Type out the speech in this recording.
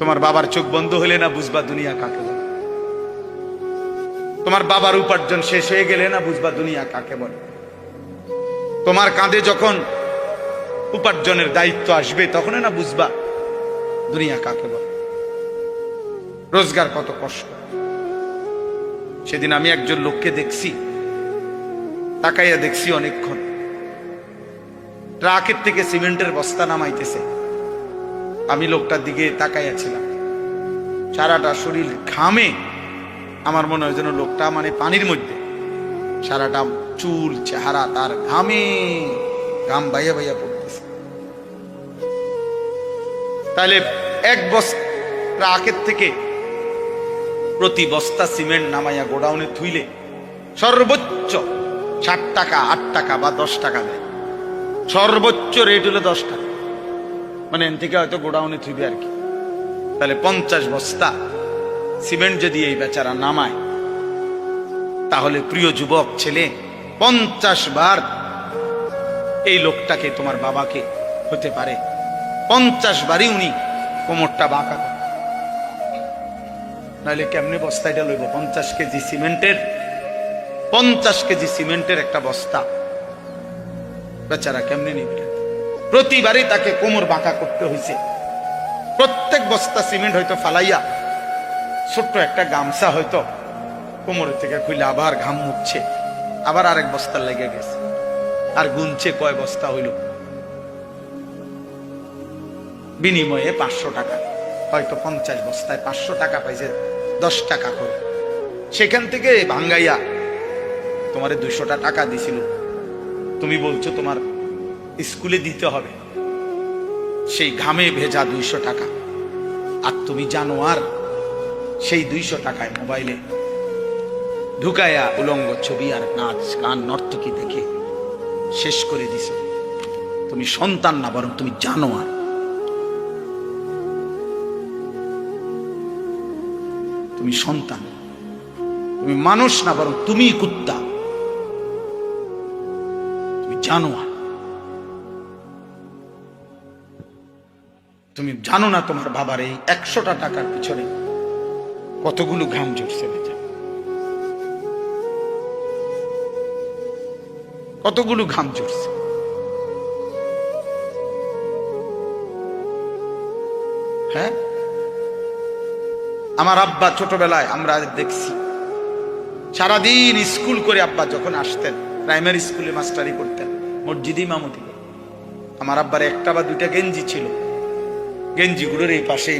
তোমার বাবার চোখ বন্ধ হলে না বুঝবা দুনিয়া কাকে বলে। তোমার বাবার উপার্জন শেষ হয়ে গেলে না বুঝবা দুনিয়া কাকে বলে। তোমার কাঁধে যখন উপার্জনের দায়িত্ব আসবে তখন না বুঝবা দুনিয়া কাকে বলে, রোজগার কত কষ্ট। সেদিন আমি একজন লোককে দেখছি, তাকাইয়া দেখছি অনেকক্ষণ, ট্রাকের থেকে সিমেন্টের বস্তা নামাইতেছে। আমি লোকটার দিকে তাকাইয়াছিলাম, সারাটা শরীর ঘামে। আমার মনে হয় যেন লোকটা মানে পানির মধ্যে, সারাটা চুল চেহারা তার ঘামে, ঘাম বাইয়া বাইয়া পড়তেছে। তাহলে এক বস্তা ট্রাকের থেকে প্রতি বস্তা সিমেন্ট নামাইয়া গোডাউনে থুইলে সর্বোচ্চ 7 টাকা 8 টাকা বা 10 টাকা দেয়। সর্বোচ্চ রেট হলো 10 টাকা, মানে এন থেকে হয়তো গোডাউনে থুইবে আর কি। তাহলে 50 বস্তা সিমেন্ট যদি এই বেচারা নামায়, তাহলে প্রিয় যুবক ছেলে 50 বার এই লোকটাকে, তোমার বাবাকে হতে পারে 50 বারই উনি কোমরটা বাঁকা করে। নাহলে কেমনে বস্তা এটা লইব? 50 কেজি সিমেন্টের, 50 কেজি সিমেন্টের একটা বস্তা বেচারা কেমনে নিবে? প্রতিবারই তাকে কোমর বাঁকা করতে হয়েছে। প্রত্যেক বস্তা সিমেন্ট হয়তো ফালাইয়া ছোট্ট একটা গামছা হয়তো কোমরের থেকে খুলে আবার ঘাম মুছছে, আবার আরেক বস্তা লেগে গেছে, আর গুনছে কয় বস্তা হইল। বিনিময়ে 500 টাকা, হয়তো 50 বস্তায় 500 টাকা পাইছে, 10 টাকা করে। সেখান থেকে ভাঙ্গাইয়া তোমার 200টা টাকা দিছিল, তুমি বলছো তোমার স্কুলে দিতে হবে, সেই ঘামে ভেজা 200 টাকা। আর তুমি জানো আর সেই 200 টাকায় মোবাইলে ঢুকায়া উলঙ্গ ছবি আর নাচ গান নর্তকী দেখে শেষ করে দিছ। তুমি সন্তান না, বরং তুমি জানো আর। তুমি সন্তান, তুমি মানুষ না, বরং তুমি কুত্তা, তুমি জানো আর। তুমি জানো না তোমার বাবার এই 100টা টাকার পিছনে কতগুলো ঘাম ঝরছে, কতগুলো ঘাম ঝরছে। হ্যাঁ, আমার আব্বা ছোটবেলায় আমরা দেখছি সারাদিন স্কুল করে আব্বা যখন আসতেন, প্রাইমারি স্কুলে মাস্টারি করতেন, মসজিদে ইমামতি। আমার আব্বার 1টা বা 2টা গেঞ্জি ছিল, গেঞ্জিগুলোর এই পাশে